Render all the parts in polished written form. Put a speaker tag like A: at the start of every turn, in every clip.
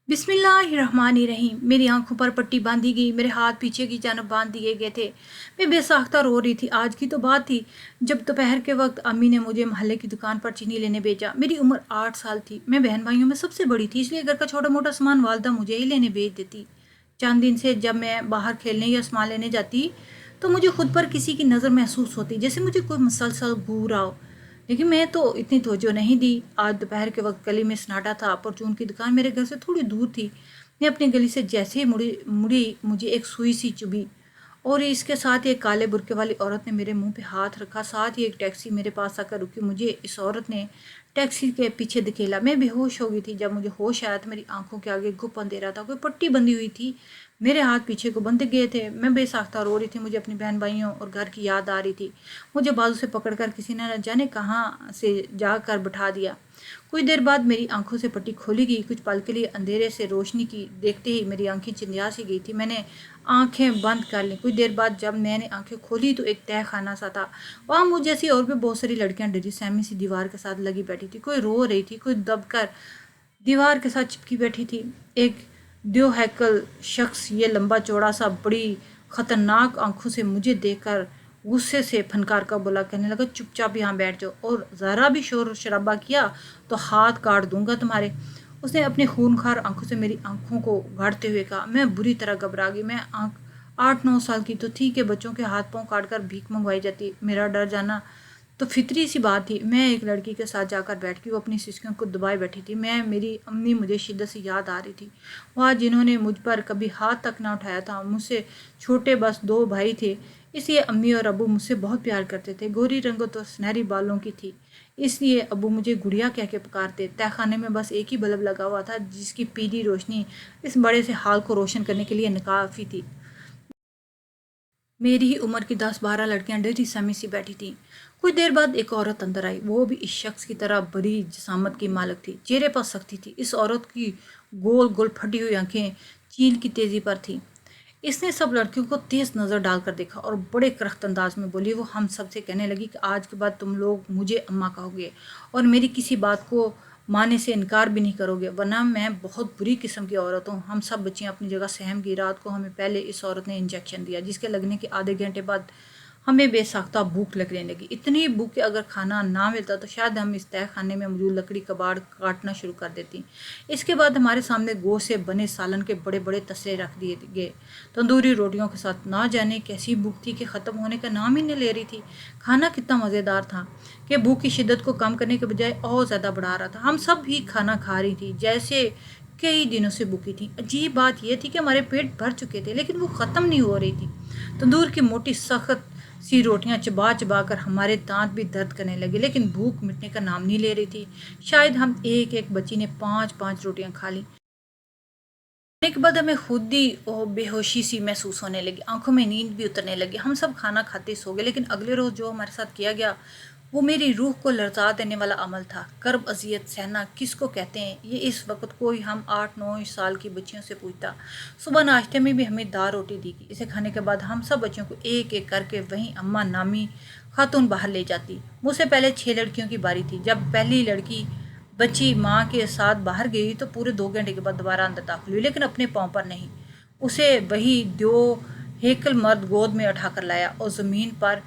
A: बिस्मिल्लाहिर्रहमानिर्रहीम। मेरी आंखों पर पट्टी बांधी गई, मेरे हाथ पीछे की जानब बांध दिए गए थे। मैं बेसाख्ता रो रही थी। आज की तो बात थी जब दोपहर के वक्त अम्मी ने मुझे मोहल्ले की दुकान पर चीनी लेने भेजा। मेरी उम्र 8 साल थी। मैं बहन भाइयों में सबसे बड़ी थी, इसलिए घर का छोटा मोटा सामान वालदा मुझे ही लेने भेज देती। चंद दिन से जब मैं बाहर खेलने या सामान लेने जाती तो मुझे खुद पर किसी की नज़र महसूस होती, जैसे मुझे कोई मुसलसल घूर रहा हो। लेकिन मैं तो इतनी तवज्जो नहीं दी। आज दोपहर के वक्त गली में सन्नाटा था। परचून की दुकान मेरे घर से थोड़ी दूर थी। मैं अपनी गली से जैसे ही मुड़ी मुड़ी मुझे एक सुई सी चुभी, और इसके साथ ही एक काले बुरके वाली औरत ने मेरे मुंह पे हाथ रखा। साथ ही एक टैक्सी मेरे पास आकर रुकी। मुझे इस औरत ने टैक्सी के पीछे धकेला। मैं बेहोश हो गई थी। जब मुझे होश आया तो मेरी आंखों के आगे गुप अंधेरा था। कोई पट्टी बंधी हुई थी, मेरे हाथ पीछे को बंधे गए थे। मैं बेसाख्ता रो रही थी। मुझे अपनी बहन भाइयों और घर की याद आ रही थी। मुझे बाजू से पकड़कर किसी ने न जाने कहाँ से जाकर बिठा दिया। कुछ देर बाद मेरी आंखों से पट्टी खोली गई। कुछ पल के लिए अंधेरे से रोशनी की देखते ही मेरी आंखें चिंधिया सी गई थी। मैंने आंखें बंद कर ली। कुछ देर बाद जब मैंने आंखें खोली तो एक तह खाना सा था। वहाँ मुझ जैसी और भी बहुत सारी लड़कियां डरी सहमी सी दीवार के साथ लगी बैठी थी। कोई रो रही थी, कोई दबकर दीवार के साथ चिपकी बैठी थी। एक दो हैकल शख्स, ये लंबा चौड़ा सा, बड़ी खतरनाक आंखों से मुझे देखकर गुस्से से फनकार का बोला, कहने लगा, चुपचाप यहाँ बैठ जाओ, और ज़रा भी शोर शराबा किया तो हाथ काट दूंगा तुम्हारे। उसने अपनी खूनखार आंखों से मेरी आंखों को गाड़ते हुए कहा। मैं बुरी तरह घबरा गई। मैं 8-9 साल की तो थी कि बच्चों के हाथ पांव काट कर भीख मंगवाई जाती। मेरा डर जाना तो फितरी सी बात थी। मैं एक लड़की के साथ जाकर बैठ गई। वो अपनी सिस्कियों को दबाए बैठी थी। मेरी अम्मी मुझे शिद्दत से याद आ रही थी। वहाँ जिन्होंने मुझ पर कभी हाथ तक ना उठाया था। मुझसे छोटे बस 2 भाई थे, इसलिए अम्मी और अबू मुझसे बहुत प्यार करते थे। गोरी रंगों तो सुनहरी बालों की थी, इसलिए अबू मुझे गुड़िया कह के पुकारते। तहखाने में बस एक ही बल्ब लगा हुआ था, जिसकी पीली रोशनी इस बड़े से हाल को रोशन करने के लिए नाकाफी थी। मेरी ही उम्र की 10-12 लड़कियां डरी सहमी सी बैठी थीं। कुछ देर बाद एक औरत अंदर आई। वो भी इस शख्स की तरह बड़ी जिसामत की मालिक थी। चेहरे पर सख्ती थी। इस औरत की गोल गोल फटी हुई आंखें चील की तेजी पर थीं। इसने सब लड़कियों को तेज नज़र डालकर देखा और बड़े करख्त अंदाज में बोली। वो हम सब से कहने लगी कि आज के बाद तुम लोग मुझे अम्मा कहोगे और मेरी किसी बात को माने से इनकार भी नहीं करोगे, वरना मैं बहुत बुरी किस्म की औरत हूँ। हम सब बच्चियाँ अपनी जगह सहम गई। रात को हमें पहले इस औरत ने इंजेक्शन दिया, जिसके लगने के आधे घंटे बाद हमें बेसाख्ता भूख लगने लगी। इतनी भूख कि अगर खाना ना मिलता तो शायद हम इस तय खाने में मौजूद लकड़ी कबाड़ काटना शुरू कर देती। इसके बाद हमारे सामने गोश्त से बने सालन के बड़े बड़े तसले रख दिए गए, तंदूरी रोटियों के साथ। ना जाने कैसी भूख थी कि ख़त्म होने का नाम ही नहीं ले रही थी। खाना कितना मज़ेदार था कि भूख की शिद्दत को कम करने के बजाय और ज़्यादा बढ़ा रहा था। हम सब भी खाना खा रही थी जैसे कई दिनों से भूखी थी। अजीब बात यह थी कि हमारे पेट भर चुके थे, लेकिन वो ख़त्म नहीं हो रही थी। तंदूर की मोटी सख्त सी रोटियां चबा चबा कर हमारे दांत भी दर्द करने लगे, लेकिन भूख मिटने का नाम नहीं ले रही थी। शायद हम एक एक बच्ची ने 5-5 रोटियां खा ली। खाने के बाद हमें खुद ही बेहोशी सी महसूस होने लगी। आंखों में नींद भी उतरने लगी। हम सब खाना खाते सो गए, लेकिन अगले रोज़ जो हमारे साथ किया गया वो मेरी रूह को लरजा देने वाला अमल था। कर्ब अजियत सहना किसको कहते हैं, ये इस वक्त कोई हम 8-9 साल की बच्चियों से पूछता। सुबह नाश्ते में भी हमें दाल रोटी दी गई। इसे खाने के बाद हम सब बच्चियों को एक एक करके वहीं अम्मा नामी खातून बाहर ले जाती। मुझसे पहले 6 लड़कियों की बारी थी। जब पहली लड़की बच्ची माँ के साथ बाहर गई तो पूरे 2 घंटे के बाद दोबारा अंदर दाखिल हुई, लेकिन अपने पाँव पर नहीं। उसे वही दो हेकल मर्द गोद में उठाकर लाया और ज़मीन पर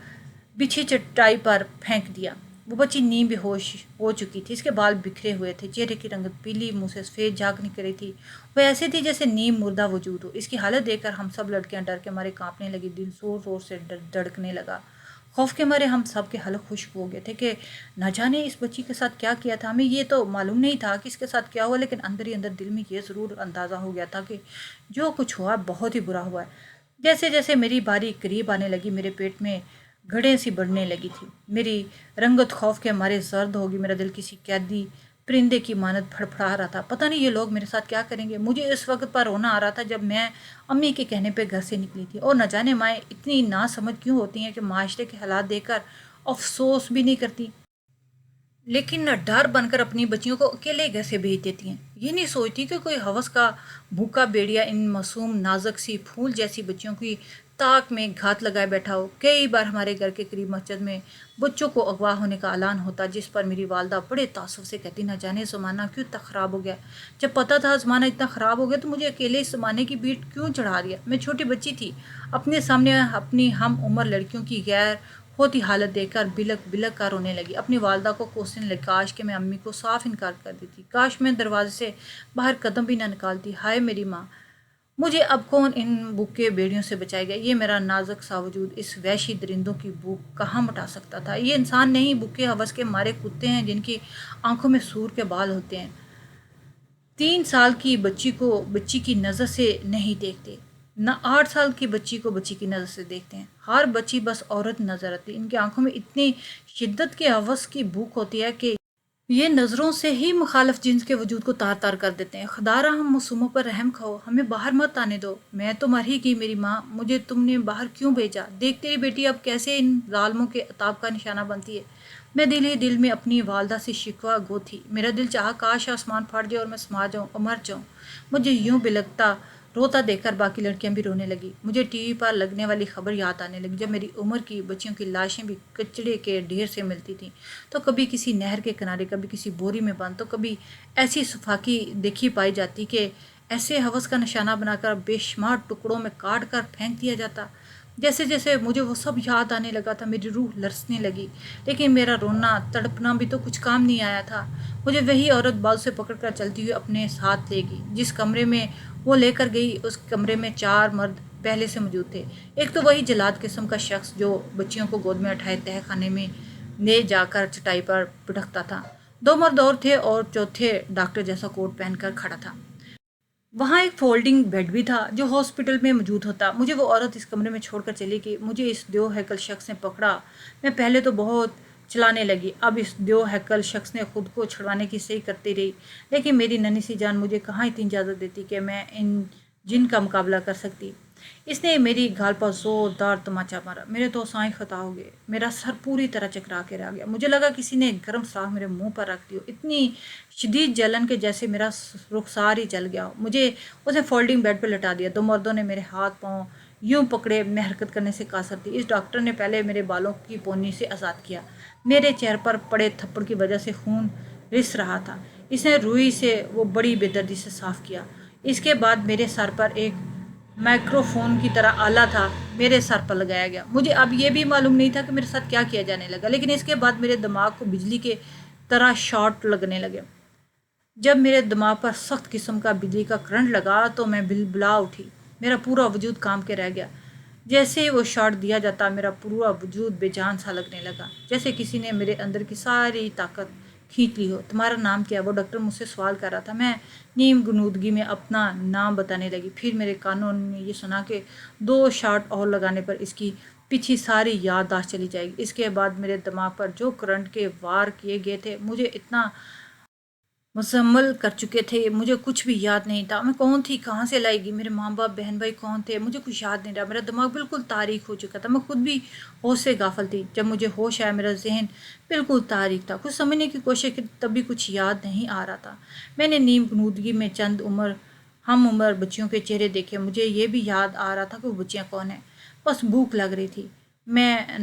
A: बिछी चटाई पर फेंक दिया। वो बच्ची नीम बेहोश हो चुकी थी। इसके बाल बिखरे हुए थे, चेहरे की रंगत पीली, मुंह से सफ़ेद झाग निकल रही थी। वह ऐसी थी जैसे नीम मुर्दा वजूद हो। इसकी हालत देखकर हम सब लड़कियां डर के मारे कांपने लगी। दिल जोर जोर से धड़कने लगा। खौफ के मारे हम सब के हलक खुश्क हो गए थे कि न जाने इस बच्ची के साथ क्या किया था। हमें ये तो मालूम नहीं था कि इसके साथ क्या हुआ, लेकिन अंदर ही अंदर दिल में ये ज़रूर अंदाज़ा हो गया था कि जो कुछ हुआ बहुत ही बुरा हुआ है। जैसे जैसे मेरी बारी करीब आने लगी, मेरे पेट में घड़े सी बढ़ने लगी थी। मेरी रंगत खौफ के मारे जर्द होगी। मेरा दिल किसी कैदी परिंदे की मानद फड़फड़ा रहा था। पता नहीं ये लोग मेरे साथ क्या करेंगे। मुझे इस वक्त पर रोना आ रहा था जब मैं अम्मी के कहने पे घर से निकली थी। और न जाने माएँ इतनी नासमझ क्यों होती हैं कि माशरे के हालात देखकर अफसोस भी नहीं करती, लेकिन न डर बनकर अपनी बच्चियों को अकेले घर से भेज देती हैं। ये नहीं सोचती कि कोई हवस का भूखा भेड़िया इन मासूम नाजुक सी फूल जैसी बच्चियों की ताक में घात लगाए बैठा हो। कई बार हमारे घर के करीब मस्जिद में बच्चों को अगवा होने का ऐलान होता, जिस पर मेरी वालदा बड़े तासुब से कहती, न जाने ज़माना क्यों इतना ख़राब हो गया। जब पता था ज़माना इतना ख़राब हो गया तो मुझे अकेले इस ज़माने की बीट क्यों चढ़ा दिया। मैं छोटी बच्ची थी, अपने सामने अपनी हम उम्र लड़कियों की गैर होती हालत देखकर बिलक बिलक कर रोने लगी। अपनी वालदा को कोसने लगी, काश कि मैं अम्मी को साफ इनकार कर देती, काश मैं दरवाजे से बाहर कदम भी न निकालती। हाय मेरी माँ, मुझे अब कौन इन भूखे बेड़ियों से बचाएगा। ये मेरा नाजुक सा वजूद इस वहशी दरिंदों की भूख कहाँ मिटा सकता था। ये इंसान नहीं, भूखे हवस के मारे कुत्ते हैं जिनकी आंखों में सूर के बाल होते हैं। 3 साल की बच्ची को बच्ची की नज़र से नहीं देखते, न 8 साल की बच्ची को बच्ची की नज़र से देखते हैं। हर बच्ची बस औरत नज़र आती। इनकी आंखों में इतनी शिद्दत के हवस की भूख होती है कि ये नज़रों से ही मुखालिफ जिन्स के वजूद को तार तार कर देते हैं। खुदारा हम मासूमों पर रहम खाओ, हमें बाहर मत आने दो। मैं तो मर ही गई मेरी माँ, मुझे तुमने बाहर क्यों भेजा। देख तेरी बेटी अब कैसे इन जालमों के अताब का निशाना बनती है। मैं दिल ही दिल में अपनी वालदा से शिकवा गो थी। मेरा दिल चाहा काश आसमान फट जाए और मैं समा जाऊँ और मर जाऊँ। मुझे यूं बिलकता रोता देखकर बाकी लड़कियां भी रोने लगी। मुझे टीवी पर लगने वाली खबर याद आने लगी, जब मेरी उम्र की बच्चियों की लाशें भी कचड़े के ढेर से मिलती थीं। तो कभी किसी नहर के किनारे, कभी किसी बोरी में बंद, तो कभी ऐसी सफाकी देखी पाई जाती कि ऐसे हवस का निशाना बनाकर बेशुमार टुकड़ों में काट कर फेंक दिया जाता। जैसे जैसे मुझे वो सब याद आने लगा था, मेरी रूह लरसने लगी। लेकिन मेरा रोना तड़पना भी तो कुछ काम नहीं आया था। मुझे वही औरत बाल से पकड़कर चलती हुई अपने साथ ले गई। जिस कमरे में वो लेकर गई, उस कमरे में 4 मर्द पहले से मौजूद थे। एक तो वही जलाद किस्म का शख्स जो बच्चियों को गोद में उठाए तह खाने में ले जाकर चटाई पर पिटकता था। 2 मर्द और थे और चौथे डॉक्टर जैसा कोट पहनकर खड़ा था। वहाँ एक फोल्डिंग बेड भी था जो हॉस्पिटल में मौजूद होता। मुझे वो औरत इस कमरे में छोड़कर चली गई। मुझे इस दो हैकल शख्स ने पकड़ा। मैं पहले तो बहुत चलाने लगी, अब इस दो हैकल शख्स ने खुद को छुड़वाने की सही करती रही। लेकिन मेरी नन्ही सी जान मुझे कहाँ इतनी इजाज़त देती कि मैं इन जिन का मुकाबला कर सकती। इसने मेरी गाल पर जोरदार तमाचा मारा। मेरे तो साएं खता हो गए, मेरा सर पूरी तरह चकरा के रह गया। मुझे लगा किसी ने गर्म साग मेरे मुंह पर रख दी हो। इतनी शदीद जलन के जैसे मेरा रुखसार ही जल गया हो। मुझे उसने फोल्डिंग बेड पर लटा दिया। 2 मर्दों ने मेरे हाथ पाँव यूं पकड़े, मैं हरकत करने से कासर थी। इस डॉक्टर ने पहले मेरे बालों की पोनी से आज़ाद किया। मेरे चेहरे पर पड़े थप्पड़ की वजह से खून रिस रहा था। इसने रुई से वो बड़ी बेदर्दी से साफ किया। इसके बाद मेरे सर पर एक माइक्रोफोन की तरह आला था, मेरे सर पर लगाया गया। मुझे अब ये भी मालूम नहीं था कि मेरे साथ क्या किया जाने लगा, लेकिन इसके बाद मेरे दिमाग को बिजली के तरह शॉट लगने लगे। जब मेरे दिमाग पर सख्त किस्म का बिजली का करंट लगा तो मैं बिलबिला उठी। मेरा पूरा वजूद काम के रह गया। जैसे ही वो शॉट दिया जाता, मेरा पूरा वजूद बेजान सा लगने लगा, जैसे किसी ने मेरे अंदर की सारी ताकत खींच ली हो। तुम्हारा नाम क्या है? वो डॉक्टर मुझसे सवाल कर रहा था। मैं नीम गुनूदगी में अपना नाम बताने लगी। फिर मेरे कानों में ये सुना कि 2 शॉट और लगाने पर इसकी पिछली सारी याददाश्त चली जाएगी। इसके बाद मेरे दिमाग पर जो करंट के वार किए गए थे, मुझे इतना मुसम्मल कर चुके थे, मुझे कुछ भी याद नहीं था। मैं कौन थी, कहाँ से लाएगी, मेरे माँ बाप बहन भाई कौन थे, मुझे कुछ याद नहीं रहा। मेरा दिमाग बिल्कुल तारीख हो चुका था। मैं खुद भी होश से गाफिल थी। जब मुझे होश आया, मेरा जहन बिल्कुल तारीख था। कुछ समझने की कोशिश की, तब भी कुछ याद नहीं आ रहा था। मैंने नीम गुनूदगी में चंद हम उम्र बच्चियों के चेहरे देखे। मुझे ये भी याद आ रहा था कि वो बच्चियाँ कौन हैं। बस भूख लग रही थी, मैं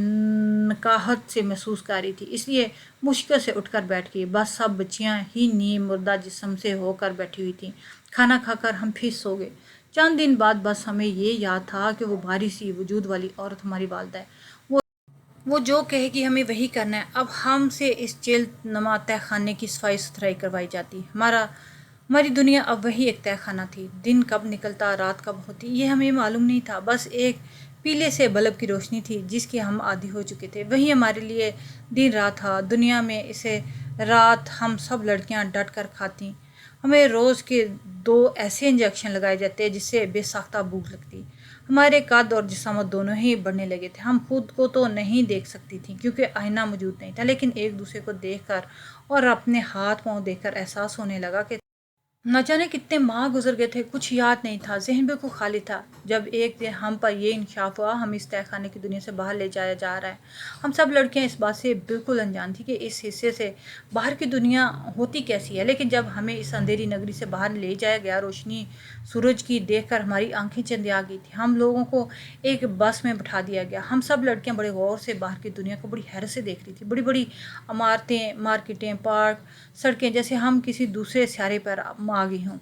A: नकाहत से महसूस कर रही थी, इसलिए मुश्किल से उठकर बैठ गई। बस सब बच्चियां ही नीम मुर्दा जिस्म से होकर बैठी हुई थीं। खाना खाकर हम फिर सो गए। चंद दिन बाद बस हमें ये याद था कि वो भारी सी वजूद वाली औरत हमारी वालदा है। वो जो कहेगी हमें वही करना है। अब हमसे इस जेल नुमा तह खाने की सफाई सुथराई करवाई जाती। हमारी दुनिया अब वही एक तह खाना थी। दिन कब निकलता, रात कब होती, ये हमें मालूम नहीं था। बस एक पीले से बल्ब की रोशनी थी जिसके हम आदी हो चुके थे। वही हमारे लिए दिन रात था। दुनिया में इसे रात हम सब लड़कियां डट कर खाती। हमें रोज़ के 2 ऐसे इंजेक्शन लगाए जाते जिससे बेसाख्ता भूख लगती। हमारे कद और जिस्म दोनों ही बढ़ने लगे थे। हम खुद को तो नहीं देख सकती थी क्योंकि आईना मौजूद नहीं था, लेकिन एक दूसरे को देखकर और अपने हाथ पाँव देखकर एहसास होने लगा कि न जाने कितने माह गुजर गए थे, कुछ याद नहीं था, ज़हन बिल्कुल खाली था। जब एक दिन हम पर ये इंकशाफ हुआ हम इस तहखाने की दुनिया से बाहर ले जाया जा रहा है। हम सब लड़कियां इस बात से बिल्कुल अनजान थी कि इस हिस्से से बाहर की दुनिया होती कैसी है। लेकिन जब हमें इस अंधेरी नगरी से बाहर ले जाया गया, रोशनी सूरज की देखकर हमारी आंखें चंदिया गई थी। हम लोगों को एक बस में बिठा दिया गया। हम सब लड़कियां बड़े गौर से बाहर की दुनिया को बड़ी हैरत से देख रही थी। बड़ी बड़ी इमारतें, मार्केटें, पार्क, सड़कें, जैसे हम किसी दूसरे सियारे पर आ गई हों।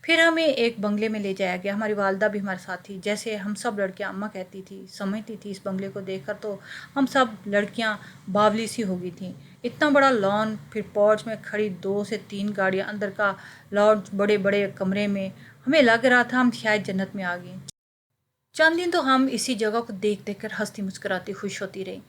A: फिर हमें एक बंगले में ले जाया गया। हमारी वालदा भी हमारे साथ थी। जैसे हम सब लड़कियां, अम्मा कहती थी, समझती थी, इस बंगले को देखकर तो हम सब लड़कियां बावली सी हो गई थीं। इतना बड़ा लॉन, फिर पोर्च में खड़ी 2 से 3 गाड़ियां, अंदर का लॉन्च, बड़े बड़े कमरे में। हमें लग रहा था हम शायद जन्नत में आ गए। चंद दिन तो हम इसी जगह को देख देख कर हंसती मुस्कुराती खुश होती रही।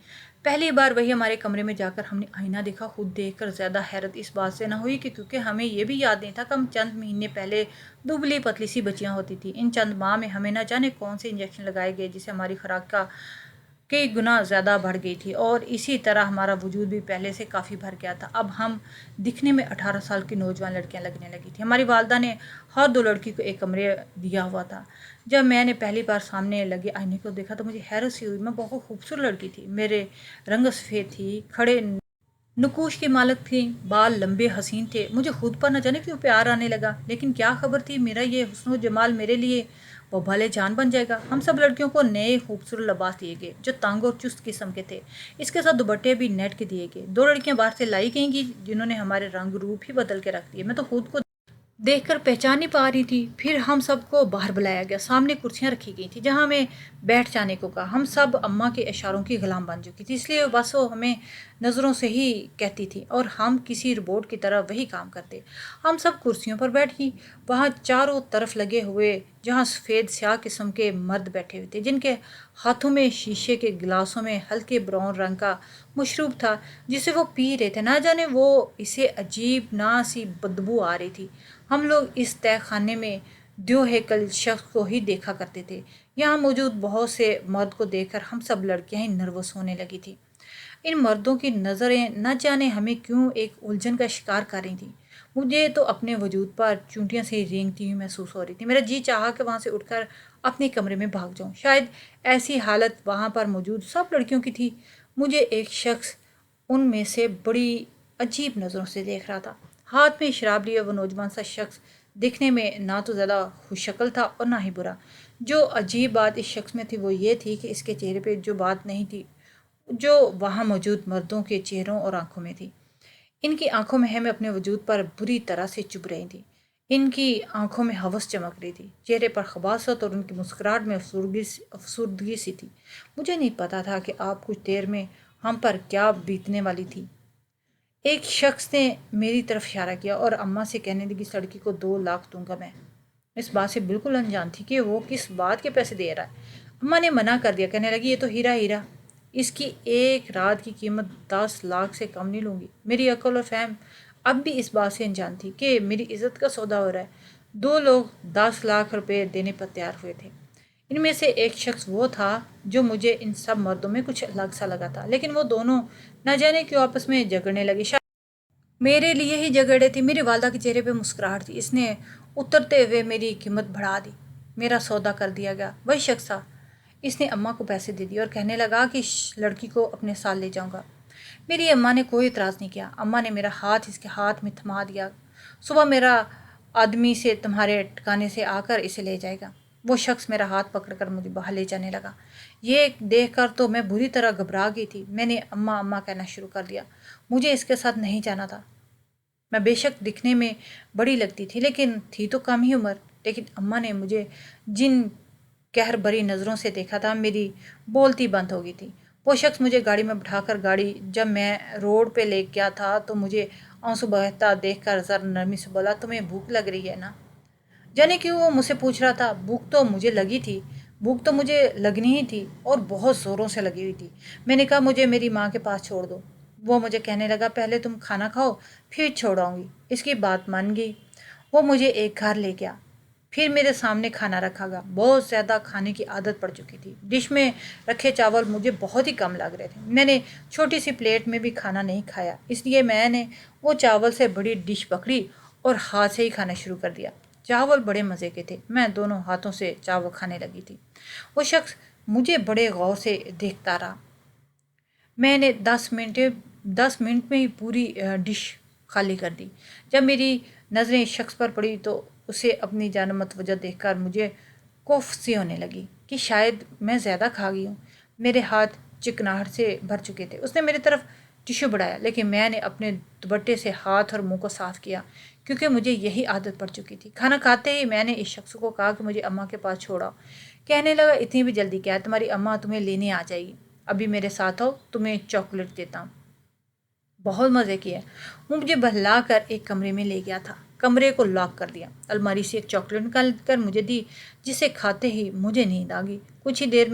A: पहली बार वही हमारे कमरे में जाकर हमने आईना देखा। खुद देखकर ज़्यादा हैरत इस बात से ना हुई कि क्योंकि हमें ये भी याद नहीं था कि हम चंद महीने पहले दुबली पतली सी बच्चियां होती थी। इन चंद माह में हमें ना जाने कौन से इंजेक्शन लगाए गए जिससे हमारी खुराक का कई गुना ज़्यादा बढ़ गई थी, और इसी तरह हमारा वजूद भी पहले से काफ़ी भर गया था। अब हम दिखने में 18 साल की नौजवान लड़कियां लगने लगी थी। हमारी वालदा ने हर 2 लड़की को एक कमरे दिया हुआ था। जब मैंने पहली बार सामने लगे आईने को देखा तो मुझे हैरत सी हुई। मैं बहुत खूबसूरत लड़की थी। मेरे रंग सफ़ेद थी, खड़े नुकूश की मालक थी, बाल लंबे हसीन थे। मुझे खुद पर न जाने क्यों प्यार आने लगा। लेकिन क्या खबर थी, मेरा ये हुस्न जमाल मेरे लिए वो भले जान बन जाएगा। हम सब लड़कियों को नए खूबसूरत लिबास दिए गए जो तंग और चुस्त किस्म के थे। इसके साथ दुपट्टे भी नेट के दिए गए। 2 लड़कियां बाहर से लाई गई जिन्होंने हमारे रंग रूप ही बदल के रख दिए। मैं तो खुद को देखकर पहचान नहीं पा रही थी। फिर हम सबको बाहर बुलाया गया। सामने कुर्सियां रखी गई थी जहां हमें बैठ जाने को कहा। हम सब अम्मा के इशारों की गुलाम बन चुकी थी, इसलिए बस वो हमें नज़रों से ही कहती थी और हम किसी रोबोट की तरह वही काम करते। हम सब कुर्सियों पर बैठ गई। वहाँ चारों तरफ लगे हुए जहाँ सफ़ेद स्याह किस्म के मर्द बैठे हुए थे जिनके हाथों में शीशे के गिलासों में हल्के ब्राउन रंग का मशरूब था जिसे वो पी रहे थे। ना जाने वो इसे अजीब ना सी बदबू आ रही थी। हम लोग इस तय खाने में द्यो हेकल शख्स को ही देखा करते थे। यहाँ मौजूद बहुत से मर्द को देखकर हम सब लड़कियां ही नर्वस होने लगी थी। इन मर्दों की नज़रें न जाने हमें क्यों एक उलझन का शिकार कर रही थी। मुझे तो अपने वजूद पर चूंटियां से रेंगती हुई महसूस हो रही थी। मेरा जी चाहा कि वहाँ से उठकर अपने कमरे में भाग जाऊँ। शायद ऐसी हालत वहाँ पर मौजूद सब लड़कियों की थी। मुझे एक शख्स उनमें से बड़ी अजीब नज़रों से देख रहा था। हाथ में शराब लिए वो नौजवान सा शख्स दिखने में ना तो ज़्यादा खुशशक्ल था और ना ही बुरा। जो अजीब बात इस शख्स में थी वो ये थी कि इसके चेहरे पे जो बात नहीं थी जो वहाँ मौजूद मर्दों के चेहरों और आंखों में थी। इनकी आंखों में हमें अपने वजूद पर बुरी तरह से चुभ रही थी। इनकी आंखों में हवस चमक रही थी, चेहरे पर खबासत और उनकी मुस्कुराहट में अफसुर्दगी सी थी। मुझे नहीं पता था कि आप कुछ देर में हम पर क्या बीतने वाली थी। एक शख्स ने मेरी तरफ इशारा किया और अम्मा से कहने लगी, इस लड़की को 2 लाख दूंगा मैं। इस बात से बिल्कुल अनजान थी कि वो किस बात के पैसे दे रहा है। अम्मा ने मना कर दिया, कहने लगी ये तो हीरा हीरा, इसकी एक रात की कीमत 10 लाख से कम नहीं लूँगी। मेरी अकल और फहम अब भी इस बात से अनजान थी कि मेरी इज्जत का सौदा हो रहा है। 2 लोग 10 लाख रुपए देने पर तैयार हुए थे। इनमें से एक शख्स वो था जो मुझे इन सब मर्दों में कुछ अलग सा लगा था, लेकिन वो दोनों न जाने क्यों आपस में झगड़ने लगे। मेरे लिए ही झगड़े थी। मेरी वालदा के चेहरे पे मुस्कुराहट थी। इसने उतरते हुए मेरी कीमत बढ़ा दी। मेरा सौदा कर दिया गया। वही शख्स था। इसने अम्मा को पैसे दे दिए और कहने लगा कि इस लड़की को अपने साथ ले जाऊंगा। मेरी अम्मा ने कोई इतराज़ नहीं किया। अम्मा ने मेरा हाथ इसके हाथ में थमा दिया। सुबह मेरा आदमी से तुम्हारे ठिकाने से आकर इसे ले जाएगा। वो शख्स मेरा हाथ पकड़कर मुझे बाहर ले जाने लगा। ये देखकर तो मैं बुरी तरह घबरा गई थी। मैंने अम्मा अम्मा कहना शुरू कर दिया। मुझे इसके साथ नहीं जाना था। मैं बेशक दिखने में बड़ी लगती थी लेकिन थी तो कम ही उम्र। लेकिन अम्मा ने मुझे जिन कहर भरी नज़रों से देखा था मेरी बोलती बंद हो गई थी। वो शख्स मुझे गाड़ी में बिठाकर गाड़ी जब मैं रोड पे ले गया था तो मुझे आंसू बहता देखकर ज़रा नरमी से बोला, तुम्हें भूख लग रही है ना? जाने क्यों वो मुझसे पूछ रहा था। भूख तो मुझे लगी थी। भूख तो मुझे लगनी ही थी और बहुत ज़ोरों से लगी हुई थी। मैंने कहा मुझे मेरी माँ के पास छोड़ दो। वो मुझे कहने लगा, पहले तुम खाना खाओ फिर छोड़ाऊंगी। इसकी बात मान गई। वो मुझे एक घर ले गया। फिर मेरे सामने खाना रखा गया। बहुत ज़्यादा खाने की आदत पड़ चुकी थी। डिश में रखे चावल मुझे बहुत ही कम लग रहे थे। मैंने छोटी सी प्लेट में भी खाना नहीं खाया, इसलिए मैंने वो चावल से बड़ी डिश पकड़ी اور ہاتھ سے ہی کھانا شروع کر دیا۔ چاول بڑے مزے کے تھے، میں دونوں ہاتھوں سے چاول کھانے لگی تھی۔ وہ شخص مجھے بڑے غور سے دیکھتا رہا۔ میں نے 10 منٹ میں ہی پوری ڈش خالی کر دی۔ جب میری نظریں شخص پر پڑی تو اسے اپنی جانب متوجہ دیکھ کر مجھے کوف سی ہونے لگی کہ شاید میں زیادہ کھا گئی ہوں۔ میرے ہاتھ چکناہٹ سے بھر چکے تھے۔ اس نے میری طرف ٹشو بڑھایا، لیکن میں نے اپنے دوپٹے سے ہاتھ اور منہ کو صاف کیا کیونکہ مجھے یہی عادت پڑ چکی تھی۔ کھانا کھاتے ہی میں نے اس شخص کو کہا کہ مجھے اماں کے پاس چھوڑا۔ کہنے لگا اتنی بھی جلدی کیا ہے، تمہاری اماں تمہیں لینے آ جائے گی، ابھی میرے ساتھ آؤ، تمہیں چاکلیٹ دیتا ہوں۔ بہت مزے کیا۔ وہ مجھے بہلا کر ایک کمرے میں لے گیا تھا۔ کمرے کو لاک کر دیا۔ الماری سے ایک چاکلیٹ نکال کر مجھے دی، جسے کھاتے ہی مجھے نیند آ گئی۔ کچھ ہی دیر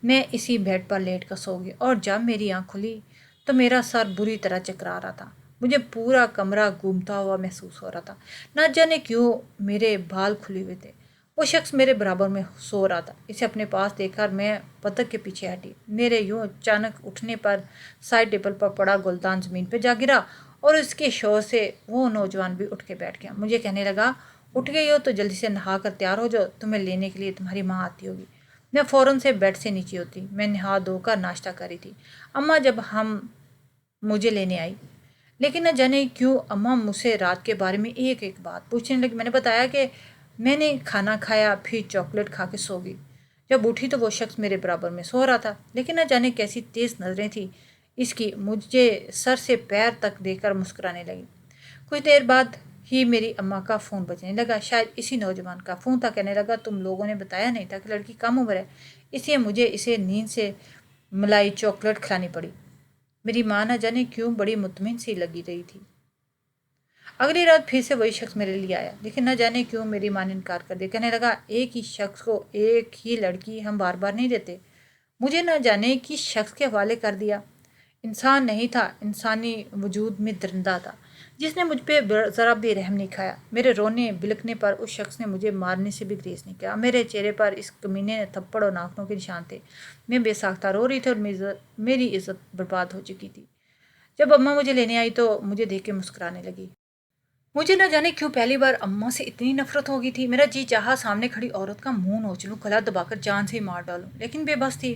A: میں اسی بیڈ پر لیٹ کر سو گئی، اور جب میری آنکھ کھلی تو میرا سر بری طرح چکرا رہا تھا۔ مجھے پورا کمرہ گھومتا ہوا محسوس ہو رہا تھا۔ نہ جانے کیوں میرے بال کھلے ہوئے تھے۔ وہ شخص میرے برابر میں سو رہا تھا۔ اسے اپنے پاس دیکھ کر میں پتک کے پیچھے ہٹی۔ میرے یوں اچانک اٹھنے پر سائڈ ٹیبل پر پڑا گلدان زمین پہ جا گرا، اور اس کے شور سے وہ نوجوان بھی اٹھ کے بیٹھ گیا۔ مجھے کہنے لگا اٹھ گئی ہو تو جلدی سے نہا کر تیار ہو جاؤ، تمہیں لینے کے لیے تمہاری ماں آتی ہوگی۔ میں فوراً سے بیڈ سے نیچے ہوتی۔ میں نہا دھو کر ناشتہ کری تھی اماں جب ہم مجھے لینے آئی، لیکن نہ جانے کیوں اماں مجھ سے رات کے بارے میں ایک ایک بات پوچھنے لگی۔ میں نے بتایا کہ میں نے کھانا کھایا، پھر چاکلیٹ کھا کے سو گئی۔ جب اٹھی تو وہ شخص میرے برابر میں سو رہا تھا، لیکن نہ جانے کیسی تیز نظریں تھیں اس کی، مجھے سر سے پیر تک دیکھ کر مسکرانے لگی۔ کچھ دیر بعد ہی میری اماں کا فون بجنے لگا، شاید اسی نوجوان کا فون تھا۔ کہنے لگا تم لوگوں نے بتایا نہیں تھا کہ لڑکی کم عمر ہے، اس لیے مجھے اسے نیند سے ملائی چاکلیٹ کھلانی پڑی۔ میری ماں نہ جانے کیوں بڑی مطمئن سی لگی رہی تھی۔ اگلی رات پھر سے وہی شخص میرے لیے آیا، لیکن نہ جانے کیوں میری ماں نے انکار کر دیا۔ کہنے لگا ایک ہی شخص کو ایک ہی لڑکی ہم بار بار نہیں دیتے۔ مجھے نہ جانے کس شخص کے حوالے کر دیا۔ انسان نہیں تھا، انسانی وجود میں درندہ تھا، جس نے مجھ پہ ذرا بھی رحم نہیں کھایا۔ میرے رونے بلکنے پر اس شخص نے مجھے مارنے سے بھی گریز نہیں کیا۔ میرے چہرے پر اس کمینے نے تھپڑ اور ناخنوں کے نشان تھے۔ میں بے ساختہ رو رہی تھی اور میری عزت برباد ہو چکی تھی۔ جب اماں مجھے لینے آئی تو مجھے دیکھ کے مسکرانے لگی۔ مجھے نہ جانے کیوں پہلی بار اماں سے اتنی نفرت ہو گئی تھی۔ میرا جی چاہا سامنے کھڑی عورت کا منہ نوچ لوں، گلا دبا کر جان سے ہی مار ڈالوں، لیکن بے بس تھی۔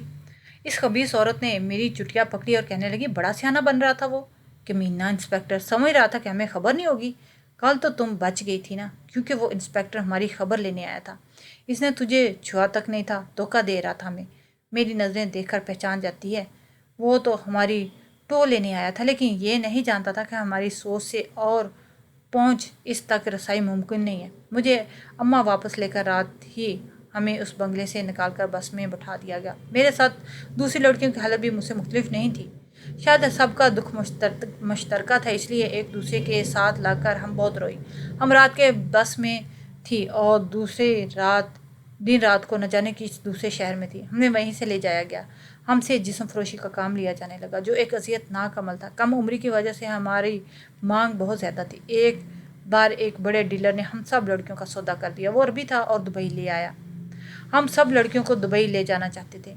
A: اس خبیث عورت نے میری چٹیا پکڑی اور کہنے لگی بڑا سیانہ بن رہا تھا وہ کمینہ انسپکٹر، سمجھ رہا تھا کہ ہمیں خبر نہیں ہوگی۔ کل تو تم بچ گئی تھی نا، کیونکہ وہ انسپکٹر ہماری خبر لینے آیا تھا۔ اس نے تجھے چھوا تک نہیں تھا، دھوکہ دے رہا تھا ہمیں۔ میری نظریں دیکھ کر پہچان جاتی ہے، وہ تو ہماری ٹو لینے آیا تھا، لیکن یہ نہیں جانتا تھا کہ ہماری سوچ سے اور پہنچ اس تک رسائی ممکن نہیں ہے۔ مجھے اماں واپس لے کر رات ہی ہمیں اس بنگلے سے نکال کر بس میں بٹھا دیا گیا۔ میرے ساتھ دوسری لڑکیوں کی حالت بھی مجھ سے مختلف نہیں تھی۔ شاید سب کا دکھ مشترکہ تھا، اس لیے ایک دوسرے کے ساتھ لگ کر ہم بہت روئی۔ ہم رات کے بس میں تھی اور دوسری دن رات کو نہ جانے کس دوسرے شہر میں تھی۔ ہمیں وہیں سے لے جایا گیا۔ ہم سے جسم فروشی کا کام لیا جانے لگا، جو ایک اذیت ناک عمل تھا۔ کم عمری کی وجہ سے ہماری مانگ بہت زیادہ تھی۔ ایک بار ایک بڑے ڈیلر نے ہم سب لڑکیوں کا سودا کر دیا۔ وہ عربی تھا اور دبئی لے آیا۔ ہم سب لڑکیوں کو دبئی لے جانا چاہتے تھے۔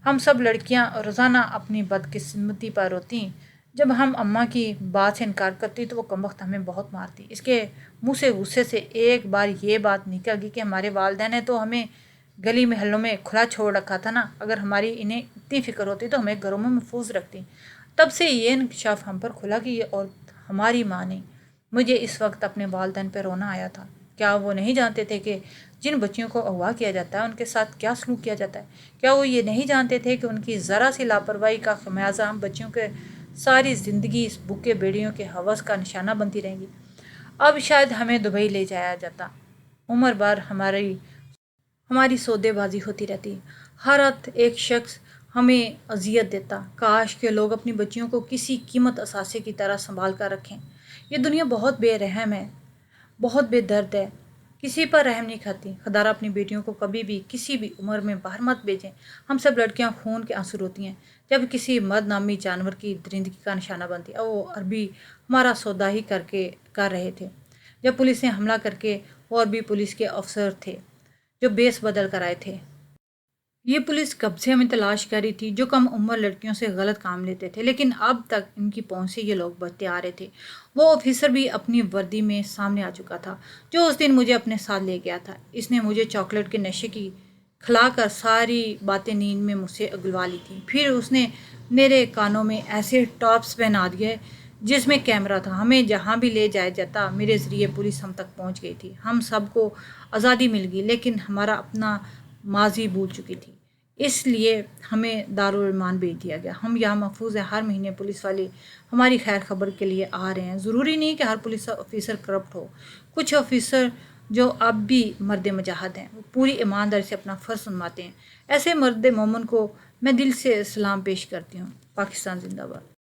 A: ہم سب لڑکیاں روزانہ اپنی بدقسمتی پر روتیں۔ جب ہم اماں کی بات سے انکار کرتی تو وہ کمبخت ہمیں بہت مارتی۔ اس کے منہ سے غصے سے ایک بار یہ بات نکل گئی کہ ہمارے والدین نے تو ہمیں گلی محلوں میں کھلا چھوڑ رکھا تھا نا، اگر ہماری انہیں اتنی فکر ہوتی تو ہمیں گھروں میں محفوظ رکھتی۔ تب سے یہ انکشاف ہم پر کھلا کہ یہ عورت ہماری ماں نہیں۔ مجھے اس وقت اپنے والدین پہ رونا آیا تھا۔ کیا وہ نہیں جانتے تھے کہ جن بچیوں کو اغوا کیا جاتا ہے ان کے ساتھ کیا سلوک کیا جاتا ہے؟ کیا وہ یہ نہیں جانتے تھے کہ ان کی ذرا سی لاپرواہی کا خمیازہ ہم بچیوں کے ساری زندگی اس بھوکے بیڑیوں کے ہوس کا نشانہ بنتی رہیں گی؟ اب شاید ہمیں دبئی لے جایا جاتا۔ عمر بھر ہماری سودے بازی ہوتی رہتی۔ ہر رات ایک شخص ہمیں اذیت دیتا۔ کاش کہ لوگ اپنی بچیوں کو کسی قیمت اثاثے کی طرح سنبھال کر رکھیں۔ یہ دنیا بہت بے رحم ہے، بہت بے درد ہے، کسی پر رحم نہیں کھاتی۔ خدارہ اپنی بیٹیوں کو کبھی بھی کسی بھی عمر میں باہر مت بھیجیں۔ ہم سب لڑکیاں خون کے آنسو روتی ہیں جب کسی مرد نامی جانور کی درندگی کا نشانہ بنتی۔ اور وہ عربی ہمارا سودا ہی کر رہے تھے۔ جب پولیس نے حملہ کر کے، وہ عربی پولیس کے افسر تھے جو بیس بدل کر آئے تھے۔ یہ پولیس کب سے ہمیں تلاش کر رہی تھی جو کم عمر لڑکیوں سے غلط کام لیتے تھے، لیکن اب تک ان کی پہنچ سے یہ لوگ بچتے آ رہے تھے۔ وہ آفیسر بھی اپنی وردی میں سامنے آ چکا تھا جو اس دن مجھے اپنے ساتھ لے گیا تھا۔ اس نے مجھے چاکلیٹ کے نشے کی کھلا کر ساری باتیں نیند میں مجھ سے اگلوا لی تھیں۔ پھر اس نے میرے کانوں میں ایسے ٹاپس پہنا دیے جس میں کیمرہ تھا۔ ہمیں جہاں بھی لے جایا جاتا میرے ذریعے پولیس ہم تک پہنچ گئی تھی۔ ہم سب کو آزادی مل گئی لیکن ہمارا اپنا ماضی بھول چکی تھی، اس لیے ہمیں دارالمان بھیج دیا گیا۔ ہم یہاں محفوظ ہیں۔ ہر مہینے پولیس والے ہماری خیر خبر کے لیے آ رہے ہیں۔ ضروری نہیں کہ ہر پولیس آفیسر کرپٹ ہو۔ کچھ آفیسر جو اب بھی مرد مجاہد ہیں وہ پوری ایمانداری سے اپنا فرض سنواتے ہیں۔ ایسے مرد مومن کو میں دل سے سلام پیش کرتی ہوں۔ پاکستان زندہ باد۔